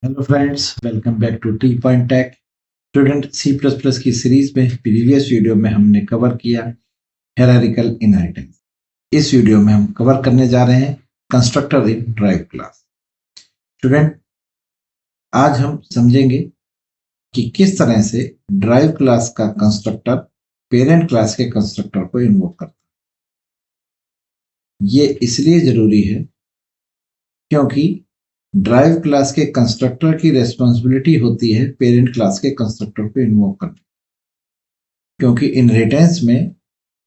Hello friends, welcome back to T point tech. Student, C plus plus की series में previous video में हमने cover किया hierarchical inheritance. इस वीडियो में हम कवर करने जा रहे हैं constructor in drive class. Student, आज हम समझेंगे कि किस तरह से ड्राइव क्लास का कंस्ट्रक्टर पेरेंट क्लास के कंस्ट्रक्टर को इन्वोक करता है। ये इसलिए जरूरी है क्योंकि ड्राइव क्लास के कंस्ट्रक्टर की रेस्पॉन्सिबिलिटी होती है पेरेंट क्लास के कंस्ट्रक्टर को इन्वोक करने, क्योंकि इनहेरिटेंस में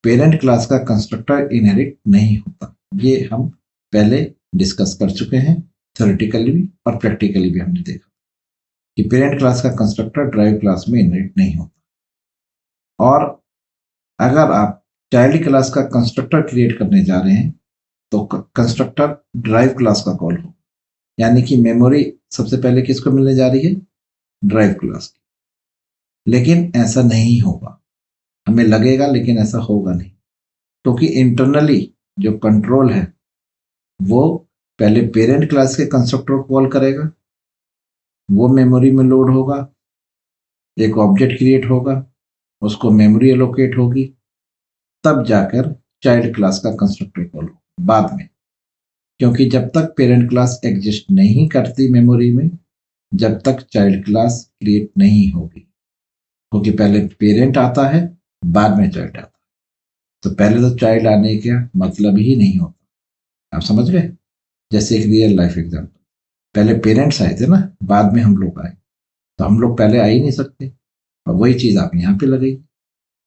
पेरेंट क्लास का कंस्ट्रक्टर इनहेरिट नहीं होता। ये हम पहले डिस्कस कर चुके हैं, थ्योरेटिकली भी और प्रैक्टिकली भी हमने देखा कि पेरेंट क्लास का कंस्ट्रक्टर ड्राइव क्लास में इनहेरिट नहीं होता। और अगर आप चाइल्ड क्लास का कंस्ट्रक्टर क्रिएट करने जा रहे हैं तो कंस्ट्रक्टर ड्राइव क्लास का कॉल हो, यानी कि मेमोरी सबसे पहले किसको मिलने जा रही है? ड्राइव क्लास की। लेकिन ऐसा नहीं होगा, हमें लगेगा लेकिन ऐसा होगा नहीं, क्योंकि इंटरनली जो कंट्रोल है वो पहले पेरेंट क्लास के कंस्ट्रक्टर को कॉल करेगा, वो मेमोरी में लोड होगा, एक ऑब्जेक्ट क्रिएट होगा, उसको मेमोरी एलोकेट होगी, तब जाकर चाइल्ड क्लास का कंस्ट्रक्टर कॉल होगा बाद में। क्योंकि जब तक पेरेंट क्लास एग्जिस्ट नहीं करती मेमोरी में, जब तक चाइल्ड क्लास क्रिएट नहीं होगी, क्योंकि पहले पेरेंट आता है बाद में चाइल्ड आता है। तो पहले तो चाइल्ड आने का मतलब ही नहीं होता। आप समझ गए? जैसे एक रियल लाइफ एग्जाम्पल, पहले पेरेंट्स आए थे ना, बाद में हम लोग आए, तो हम लोग पहले आ ही नहीं सकते। और वही चीज आप यहाँ पे लगेगी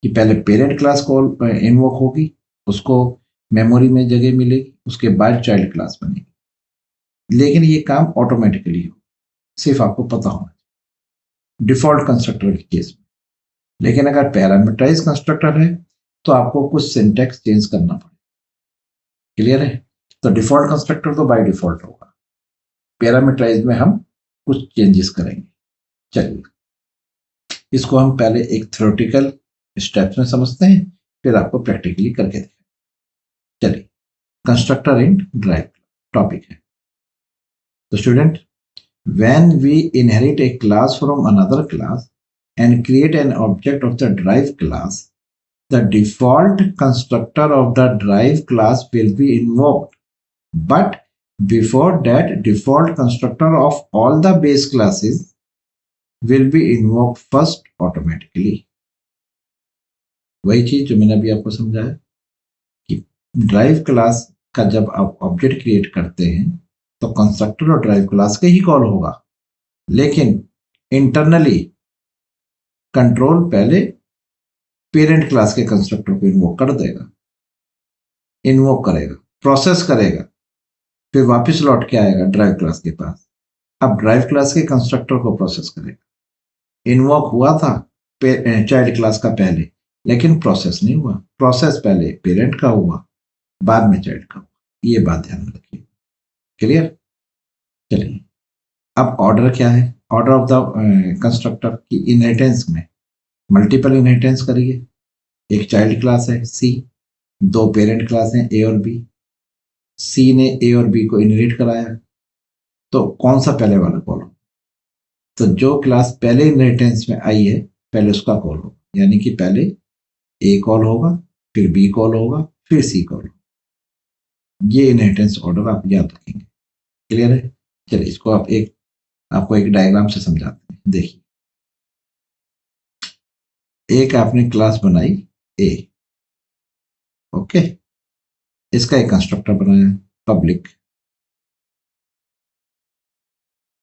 कि पहले पेरेंट क्लास कॉल इन्वोक होगी, उसको मेमोरी में जगह मिलेगी, उसके बाद चाइल्ड क्लास बनेगी। लेकिन ये काम ऑटोमेटिकली हो, सिर्फ आपको पता होना, डिफॉल्ट कंस्ट्रक्टर के केस में। लेकिन अगर पैरामीटराइज कंस्ट्रक्टर है तो आपको कुछ सिंटेक्स चेंज करना पड़ेगा। क्लियर है? तो डिफॉल्ट कंस्ट्रक्टर तो बाय डिफॉल्ट होगा, पैरामीटराइज में हम कुछ चेंजेस करेंगे। चलिए, इसको हम पहले एक थ्योरेटिकल स्टेप्स में समझते हैं, फिर आपको प्रैक्टिकली करके देखें। चलिए, कंस्ट्रक्टर इन ड्राइव टॉपिक है। तो student, when we inherit a class from another class and create an object of the drive class, the default constructor of the drive class will be invoked. But before that, default constructor of all the base classes will be invoked first automatically. वही चीज जो मैंने अभी आपको समझाया कि drive class का जब आप ऑब्जेक्ट क्रिएट करते हैं तो कंस्ट्रक्टर और ड्राइव क्लास के ही कॉल होगा, लेकिन इंटरनली कंट्रोल पहले पेरेंट क्लास के कंस्ट्रक्टर को इन्वोक कर देगा, इन्वोक करेगा, प्रोसेस करेगा, फिर वापस लौट के आएगा ड्राइव क्लास के पास। अब ड्राइव क्लास के कंस्ट्रक्टर को प्रोसेस करेगा। इन्वोक हुआ था चाइल्ड क्लास का पहले, लेकिन प्रोसेस नहीं हुआ। प्रोसेस पहले पेरेंट का हुआ, बाद में चाइल्ड का हुआ। ये बात ध्यान में रखिए। क्लियर? चलिए, अब ऑर्डर क्या है? ऑर्डर ऑफ द कंस्ट्रक्टर की इनहेरिटेंस में मल्टीपल इनहेरिटेंस करिए। एक चाइल्ड क्लास है सी, दो पेरेंट क्लास हैं ए और बी। सी ने ए और बी को इनहेरिट कराया, तो कौन सा पहले वाला कॉल हो? तो जो क्लास पहले इनहेरिटेंस में आई है पहले उसका कॉल होगा, यानी कि पहले ए कॉल होगा, फिर बी कॉल होगा, फिर सी कॉल होगा। ये इनहेरिटेंस ऑर्डर आप याद रखेंगे। क्लियर है? चलिए, इसको आपको एक डायग्राम से समझाते हैं। देखिए, एक आपने क्लास बनाई ए, ओके, इसका एक कंस्ट्रक्टर बनाया पब्लिक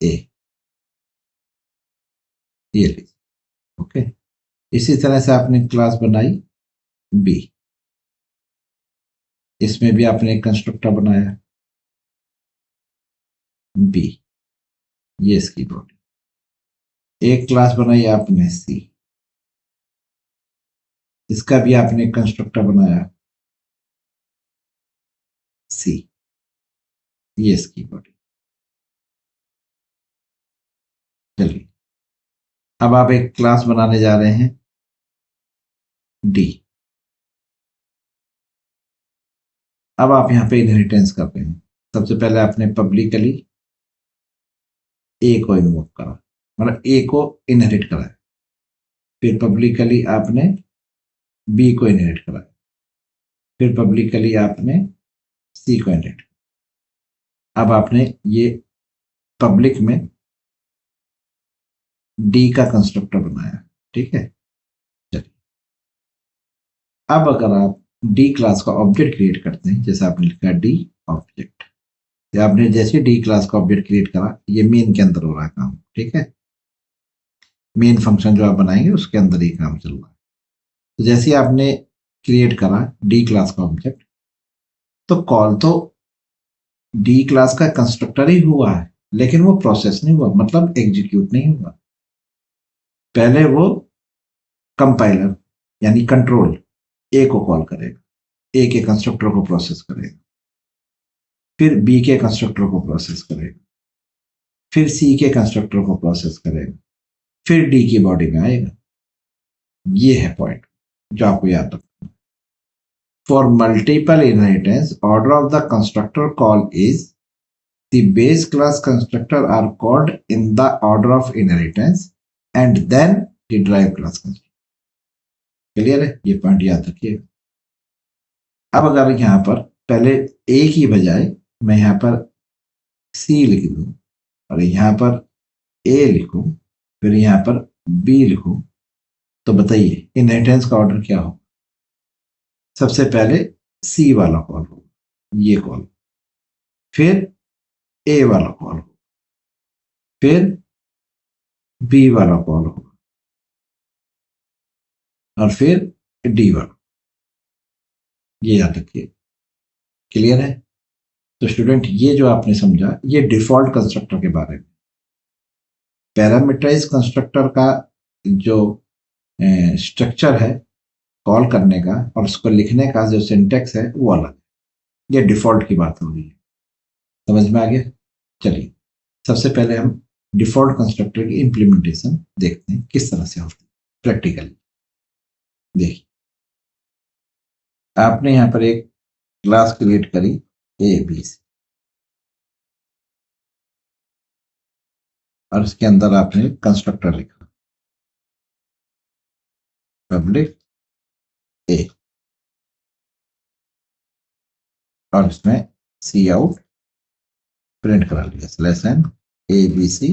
ए, ये लीजिए, ओके। इसी तरह से आपने क्लास बनाई बी, इसमें भी आपने एक कंस्ट्रक्टर बनाया बी, ये इसकी बॉडी। एक क्लास बनाई आपने सी, इसका भी आपने एक कंस्ट्रक्टर बनाया सी, ये इसकी बॉडी। चलिए, अब आप एक क्लास बनाने जा रहे हैं डी। अब आप यहाँ पे इनहेरिटेंस करते हैं। सबसे पहले आपने पब्लिकली ए को इन्वोक करा, मतलब ए को इनहेरिट कराया। फिर पब्लिकली आपने बी को इनहेरिट कराया। फिर पब्लिकली आपने सी को इनहेरिट। अब आपने ये पब्लिक में डी का कंस्ट्रक्टर बनाया, ठीक है। चलिए, अब अगर आप डी क्लास का ऑब्जेक्ट क्रिएट करते हैं, जैसे आपने लिखा डी ऑब्जेक्ट, या आपने जैसे डी क्लास का ऑब्जेक्ट क्रिएट करा, ये मेन के अंदर हो रहा है काम, ठीक है। मेन फंक्शन जो आप बनाएंगे उसके अंदर ही काम चल रहा है। तो जैसे ही आपने क्रिएट करा डी क्लास का ऑब्जेक्ट, तो कॉल तो डी क्लास का कंस्ट्रक्टर ही हुआ है, लेकिन वो प्रोसेस नहीं हुआ, मतलब एग्जीक्यूट नहीं हुआ। पहले वो कंपाइलर यानी कंट्रोल ए को कॉल करेगा, ए के कंस्ट्रक्टर को प्रोसेस करेगा, फिर बी के कंस्ट्रक्टर को प्रोसेस करेगा, फिर सी के कंस्ट्रक्टर को प्रोसेस करेगा, फिर डी की बॉडी में आएगा। ये है पॉइंट जो आपको याद रखना। For multiple inheritance order of the constructor call is the base class constructor are called in the order of inheritance and then the derived class constructor. Clear है, ये पॉइंट याद रखिएगा। अब अगर यहां पर पहले ए की बजाय मैं यहां पर सी लिख दूं और यहां पर ए लिखूं, फिर यहां पर बी लिखूं, तो बताइए इनहेरिटेंस का ऑर्डर क्या हो? सबसे पहले सी वाला कॉल हो, ये कॉल, फिर ए वाला कॉल हो, फिर बी वाला कॉल हो, और फिर डी वाला। ये याद रखिए। क्लियर है? तो स्टूडेंट ये जो आपने समझा ये डिफॉल्ट कंस्ट्रक्टर के बारे में। पैरामीटराइज कंस्ट्रक्टर का जो स्ट्रक्चर है कॉल करने का और उसको लिखने का जो सिंटेक्स है वो अलग है। ये डिफॉल्ट की बात हो रही है। समझ में आ गया? चलिए, सबसे पहले हम डिफॉल्ट कंस्ट्रक्टर की इंप्लीमेंटेशन देखते हैं किस तरह से होती है प्रैक्टिकली। देखिए, आपने यहां पर एक क्लास क्रिएट करी ए बी सी, और इसके अंदर आपने कंस्ट्रक्टर लिखा पब्लिक ए, और इसमें सी आउट प्रिंट करा लिया slash N A B C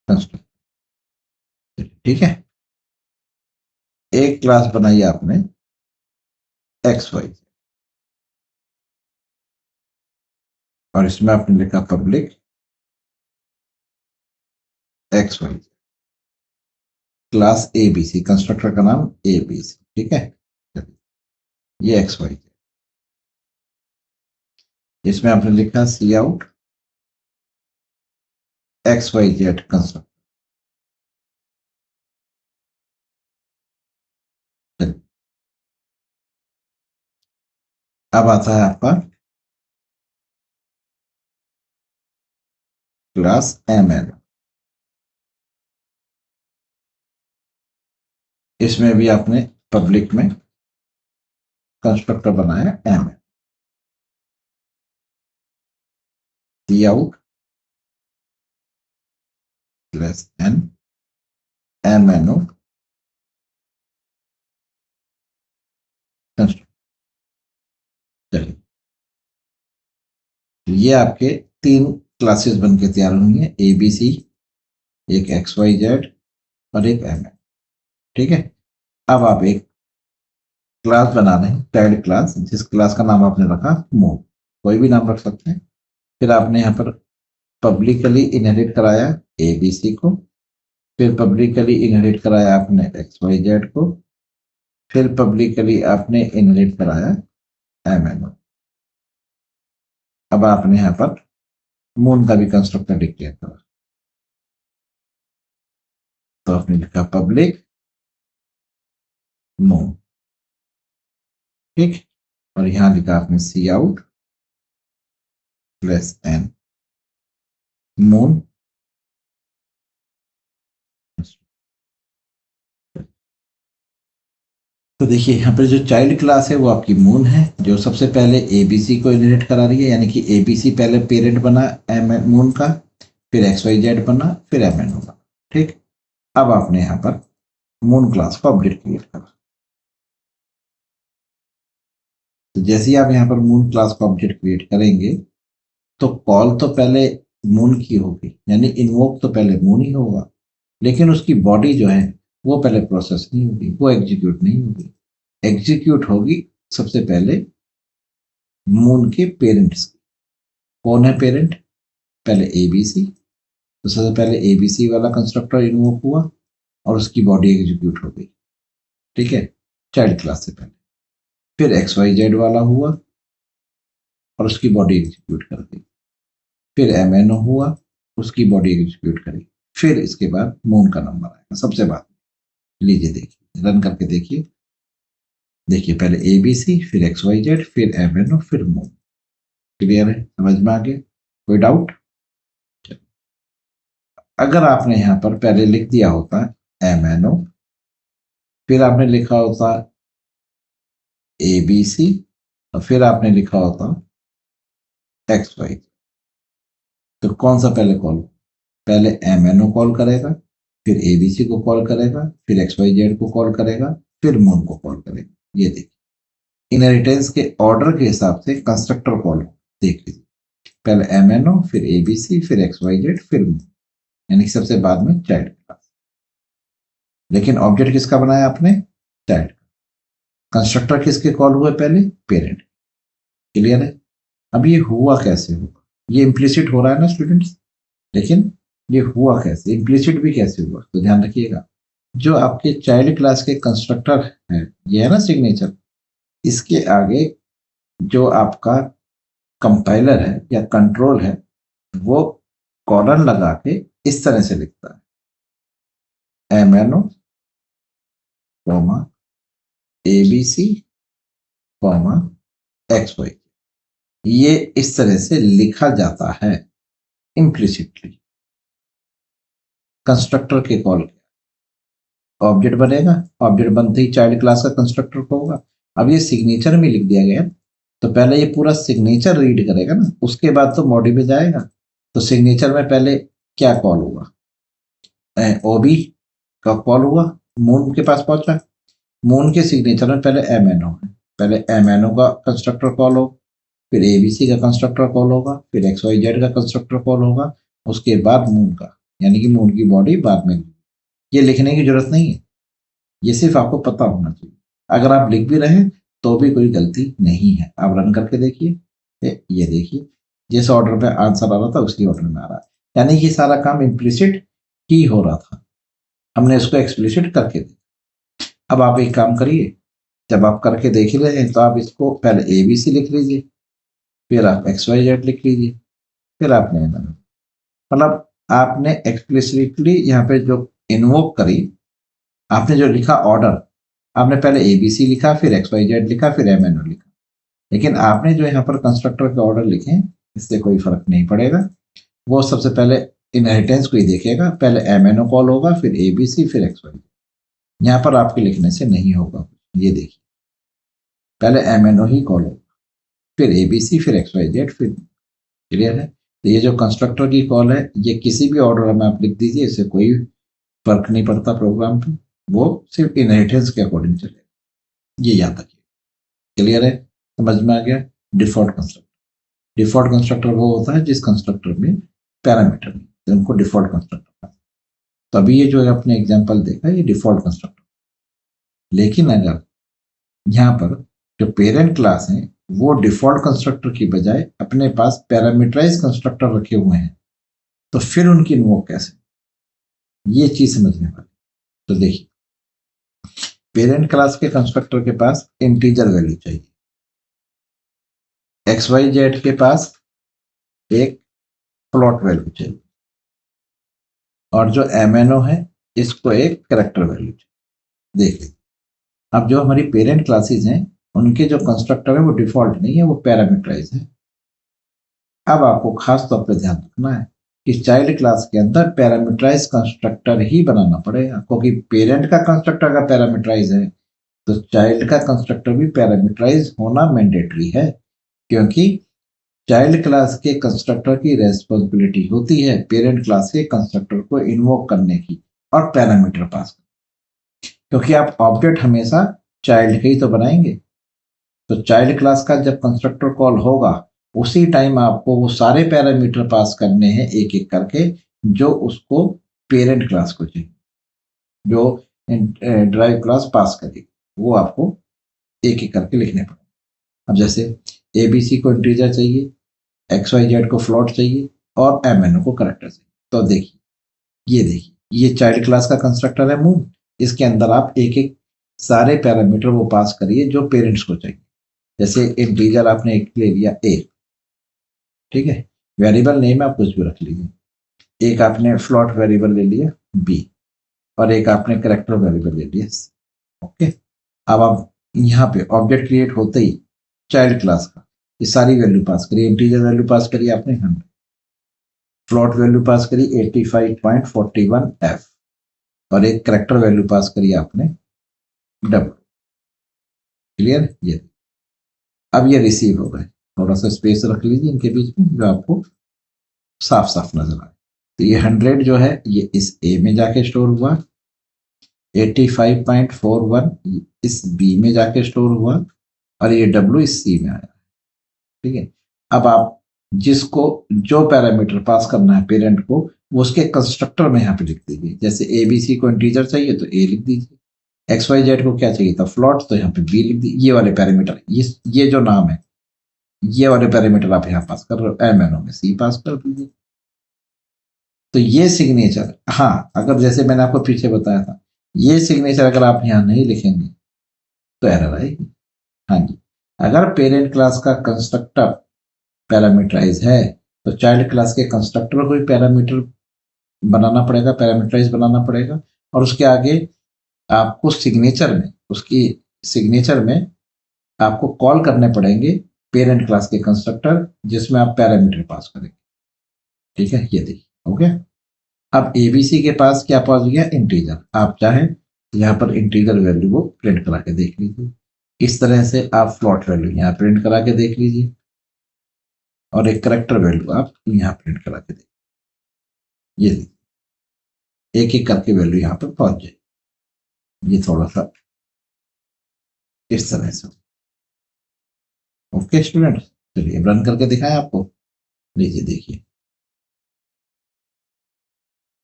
constructor. ठीक है। एक क्लास बनाई आपने एक्स वाई, और इसमें आपने लिखा public X Y, class A B C, constructor का नाम ए बी सी। ठीक है, ये एक्स वाई, इसमें आपने लिखा cout X Y Z constructor. अब आता है आपका क्लास एम एन, इसमें भी आपने पब्लिक में कंस्ट्रक्टर बनाया M N, cout plus N M N O constructor. चलिए, ये आपके तीन क्लासेस बन के तैयार हुई है, ए बी सी, एक एक्स वाई जेड और एक एम एन। ठीक है। अब आप एक क्लास बना रहे हैं, चाइल्ड क्लास, जिस क्लास का नाम आपने रखा मूव, कोई भी नाम रख सकते हैं। फिर आपने यहाँ पर पब्लिकली इनहेरिट कराया ए बी सी को, फिर पब्लिकली इनहेरिट कराया आपने एक्स वाई जेड को, फिर पब्लिकली आपने इनहेरिट कराया एम एन ओ। अब आपने यहाँ पर मून का भी कंस्ट्रक्टर डिक्लेयर करा, तो आपने लिखा पब्लिक मून। ठीक, और यहाँ लिखा आपने सी आउट प्लस एन मून। तो देखिए यहाँ पर जो चाइल्ड क्लास है वो आपकी मून है, जो सबसे पहले एबीसी को इनहेरिट करा रही है, यानी कि एबीसी पहले पेरेंट बना एम मून का, फिर एक्स वाई जेड बना, फिर एम एन बना। ठीक, अब आपने यहाँ पर मून क्लास का ऑब्जेक्ट क्रिएट करा। तो जैसे ही आप यहाँ पर मून क्लास का ऑब्जेक्ट क्रिएट करेंगे तो कॉल तो पहले मून की होगी, यानी इन्वोक तो पहले मून ही होगा, लेकिन उसकी बॉडी जो है वो पहले प्रोसेस नहीं होगी, वो एग्जीक्यूट नहीं होगी। एग्जीक्यूट होगी सबसे पहले मून के पेरेंट्स की। कौन है पेरेंट? पहले एबीसी, तो सबसे पहले एबीसी वाला कंस्ट्रक्टर इन्वोक हुआ और उसकी बॉडी एग्जीक्यूट हो गई। ठीक है, चाइल्ड क्लास से पहले। फिर एक्स वाई जेड वाला हुआ और उसकी बॉडी एग्जीक्यूट कर दी। फिर एम एन ओ हुआ, उसकी बॉडी एग्जीक्यूट करी। फिर इसके बाद मून का नंबर आएगा सबसे बाद में। लीजिए देखिए, रन करके देखिए। देखिए पहले ए बी सी, फिर एक्स वाई जेड, फिर एम एन ओ, फिर मून। क्लियर है? समझ में आ गया? कोई डाउट? अगर आपने यहां पर पहले लिख दिया होता एम एन ओ, फिर आपने लिखा होता ए बी सी, और फिर आपने लिखा होता एक्स वाई, तो कौन सा पहले कॉल? पहले एम एन ओ कॉल करेगा, फिर एबीसी को कॉल करेगा, फिर एक्स वाई जेड को कॉल करेगा, फिर मून को कॉल करेगा। ये देखिए, इनहेरिटेंस के ऑर्डर के हिसाब से कंस्ट्रक्टर कॉल देख लीजिए। पहले एम एन ओ, फिर एबीसी, फिर एक्स वाई जेड, फिर मून, यानी सबसे बाद में चाइल्ड क्लास। लेकिन ऑब्जेक्ट किसका बनाया आपने? चाइल्ड। कंस्ट्रक्टर किसके कॉल हुए पहले? पेरेंट। क्लियर है? अब ये हुआ कैसे होगा? ये इम्प्लिसिट हो रहा है ना स्टूडेंट्स, लेकिन ये हुआ कैसे, इम्प्लिसिट भी कैसे हुआ? तो ध्यान रखिएगा, जो आपके चाइल्ड क्लास के कंस्ट्रक्टर है, ये है ना सिग्नेचर, इसके आगे जो आपका कंपाइलर है या कंट्रोल है वो कॉलन लगा के इस तरह से लिखता है, M N O comma A B C comma X Y. ये इस तरह से लिखा जाता है इम्प्लिसिटली। कंस्ट्रक्टर के कॉल ऑब्जेक्ट बनेगा, ऑब्जेक्ट बनते ही चाइल्ड क्लास का कंस्ट्रक्टर को होगा। अब ये सिग्नेचर में लिख दिया गया, तो पहले ये पूरा सिग्नेचर रीड करेगा ना, उसके बाद तो बॉडी में जाएगा। तो सिग्नेचर में पहले क्या कॉल हुआ? ओबी का कॉल हुआ, मून के पास पहुंचा। मून के सिग्नेचर में पहले एम एन ओ है, पहले एम एन ओ का कंस्ट्रक्टर कॉल हो, फिर एबीसी का कंस्ट्रक्टर कॉल होगा, फिर एक्स वाई जेड का कंस्ट्रक्टर कॉल होगा, उसके बाद मून का, यानी कि मून की बॉडी बाद में। ये लिखने की जरूरत नहीं है, ये सिर्फ आपको पता होना चाहिए। अगर आप लिख भी रहे हैं तो भी कोई गलती नहीं है। आप रन करके देखिए, ये देखिए जिस ऑर्डर में आंसर आ रहा था उसी ऑर्डर में आ रहा है, यानी कि सारा काम इम्प्लिसिट ही हो रहा था, हमने इसको एक्सप्लिसिट करके देखा। अब आप एक काम करिए, जब आप करके देख ही रहे हैं तो आप इसको पहले ए बी सी लिख लीजिए, फिर आप एक्स वाई जेड लिख लीजिए, फिर आपने मतलब आपने एक्सप्लिसिटली यहाँ पे जो इन्वोक करी, आपने जो लिखा ऑर्डर, आपने पहले ए बी सी लिखा, फिर एक्स वाई जेड लिखा, फिर एम एन ओ लिखा, लेकिन आपने जो यहाँ पर कंस्ट्रक्टर के ऑर्डर लिखे इससे कोई फर्क नहीं पड़ेगा। वो सबसे पहले इनहेरिटेंस को ही देखेगा, पहले एम एन ओ कॉल होगा, फिर ए बी सी, फिर एक्स वाई। यहाँ पर आपके लिखने से नहीं होगा, ये देखिए पहले एम एन ओ ही कॉल होगा, फिर ए बी सी, फिर एक्स वाई जेड, फिर। क्लियर है? तो ये जो कंस्ट्रक्टर की कॉल है, ये किसी भी ऑर्डर में आप लिख दीजिए, इससे कोई फर्क नहीं पड़ता प्रोग्राम पे, वो सिर्फ इनहेरिटेंस के अकॉर्डिंग चलेगा, ये याद रखिए। क्लियर है? समझ में आ गया? डिफॉल्ट कंस्ट्रक्टर, डिफॉल्ट कंस्ट्रक्टर वो होता है जिस कंस्ट्रक्टर में पैरामीटर नहीं, तो उनको डिफॉल्ट कंस्ट्रक्टर। तो अभी ये जो आपने एग्जांपल देखा ये डिफॉल्ट कंस्ट्रक्टर, लेकिन अगर यहाँ पर जो पेरेंट क्लास है वो डिफॉल्ट कंस्ट्रक्टर की बजाय अपने पास पैरामीटराइज कंस्ट्रक्टर रखे हुए हैं, तो फिर उनकी इन्वोक कैसे, ये चीज समझने वाली। तो देखिए, पेरेंट क्लास के कंस्ट्रक्टर के पास इंटीजर वैल्यू चाहिए, एक्स वाई जेड के पास एक फ्लोट वैल्यू चाहिए, और जो एम एन ओ है इसको एक कैरेक्टर वैल्यू चाहिए। देखिए, अब जो हमारी पेरेंट क्लासेस हैं उनके जो कंस्ट्रक्टर है वो डिफॉल्ट नहीं है, वो पैरामीटराइज है। अब आपको खास तौर पर ध्यान रखना है कि चाइल्ड क्लास के अंदर पैरामीटराइज कंस्ट्रक्टर ही बनाना पड़ेगा, क्योंकि पेरेंट का कंस्ट्रक्टर अगर पैरामीटराइज है तो चाइल्ड का कंस्ट्रक्टर भी पैरामीटराइज होना मैंडेटरी है, क्योंकि चाइल्ड क्लास के कंस्ट्रक्टर की रेस्पॉन्सिबिलिटी होती है पेरेंट क्लास के कंस्ट्रक्टर को इन्वोक करने की और पैरामीटर पास करने, क्योंकि आप ऑब्जेक्ट हमेशा चाइल्ड के ही तो बनाएंगे। तो चाइल्ड क्लास का जब कंस्ट्रक्टर कॉल होगा उसी टाइम आपको वो सारे पैरामीटर पास करने हैं एक एक करके, जो उसको पेरेंट क्लास को चाहिए, जो ड्राइव क्लास पास करेगी, वो आपको एक एक करके लिखने पड़ेंगे। अब जैसे एबीसी को इंटीजर चाहिए, एक्स वाई जेड को फ्लोट चाहिए और एमएनओ को करेक्टर चाहिए। तो देखिए, ये चाइल्ड क्लास का कंस्ट्रक्टर है मूव, इसके अंदर आप एक एक सारे पैरामीटर वो पास करिए जो पेरेंट्स को चाहिए। जैसे इंटीजर आपने एक ले लिया ए, ठीक है, वेरिएबल नेम आप कुछ भी रख लीजिए। एक आपने फ्लोट वेरिएबल ले लिया बी, और एक आपने करेक्टर वेरिएबल ले लिया सी। ओके, अब आप यहाँ पे ऑब्जेक्ट क्रिएट होते ही चाइल्ड क्लास का ये सारी वैल्यू पास करिए। इंटीजर वैल्यू पास करिए आपने 100, फ्लोट वैल्यू पास करी 85.41 एफ, और एक करेक्टर वैल्यू पास करी आपने डब्ल्यू। क्लियर? ये अब ये रिसीव हो गए। थोड़ा सा स्पेस रख लीजिए इनके बीच में जो आपको साफ साफ नजर आए। तो ये 100 जो है ये इस ए में जाके स्टोर हुआ, 85.41 इस बी में जाके स्टोर हुआ, और ये डब्ल्यू इस सी में आया। ठीक है, अब आप जिसको जो पैरामीटर पास करना है पेरेंट को, वो उसके कंस्ट्रक्टर में यहाँ पे लिख दीजिए। जैसे ए बी सी को इंटीजर चाहिए तो ए लिख दीजिए, एक्स वाई जेड को क्या चाहिए था फ्लोट, तो यहाँ पे बी लिख दीजिए। ये वाले पैरामीटर, ये जो नाम है, ये वाले पैरामीटर आप यहाँ पास कर रहे हो, एमएनओ में सी पास कर दीजिए। तो ये सिग्नेचर, हाँ, अगर जैसे मैंने आपको पीछे बताया था, ये सिग्नेचर अगर आप यहाँ नहीं लिखेंगे तो एरर आएगी। हाँ जी, अगर पेरेंट क्लास का कंस्ट्रक्टर पैरामीटराइज है तो चाइल्ड क्लास के कंस्ट्रक्टर को भी पैरामीटर बनाना पड़ेगा, पैरामीटराइज बनाना पड़ेगा, और उसके आगे आपको सिग्नेचर में, उसकी सिग्नेचर में आपको कॉल करने पड़ेंगे पेरेंट क्लास के कंस्ट्रक्टर, जिसमें आप पैरामीटर पास करेंगे। ठीक है, ये देखिए हो गया। अब एबीसी के पास क्या पहुंच गया, इंटीजर। आप चाहें तो यहाँ पर इंटीजर वैल्यू को प्रिंट करा के देख लीजिए। इस तरह से आप फ्लोट वैल्यू यहाँ प्रिंट करा के देख लीजिए, और एक करेक्टर वैल्यू आप यहाँ प्रिंट करा के देखिए। ये एक एक करके वैल्यू यहाँ पर पहुंच जाए। ये थोड़ा सा इस तरह से। ओके स्टूडेंट, चलिए रन करके दिखाएं आपको। लीजिए देखिए,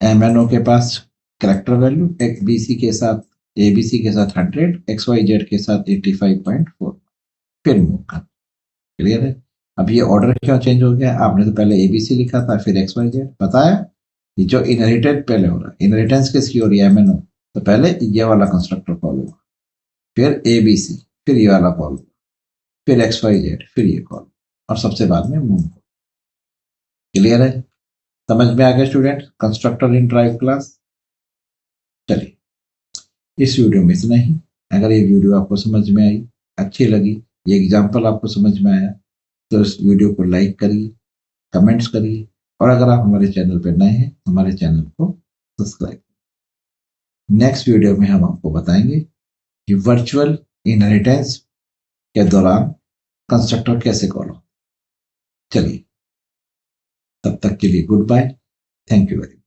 एमएनओ के पास करेक्टर वैल्यू एक बीसी के साथ, एबीसी के साथ 100, एक्स वाई जेड के साथ 85.4, फिर मूव कर। क्लियर है? अब ये ऑर्डर क्यों चेंज हो गया, आपने तो पहले एबीसी लिखा था फिर एक्स वाई जेड, बताया ये जो इनहेरिटेड पहले हो रहा है, इनहेरिटेंस किसकी हो रही है, एमएनओ, तो पहले ये वाला कंस्ट्रक्टर कॉल होगा, फिर एबीसी, फिर ये वाला कॉल, फिर एक्स वाई जेड, फिर ये कॉल, और सबसे बाद में मूव। क्लियर है? समझ में आ गया student, constructor in drive class. चलिए, इस वीडियो में इतना ही। अगर ये वीडियो आपको समझ में आई, अच्छी लगी, ये एग्जाम्पल आपको समझ में आया, तो इस वीडियो को लाइक करिए, कमेंट्स करिए, और अगर आप हमारे चैनल पर नए हैं हमारे चैनल को सब्सक्राइब। नेक्स्ट वीडियो में हम आपको बताएंगे कि वर्चुअल इनहेरिटेंस के दौरान कंस्ट्रक्टर कैसे कॉल हो। चलिए, तब तक के लिए good bye, thank you very much.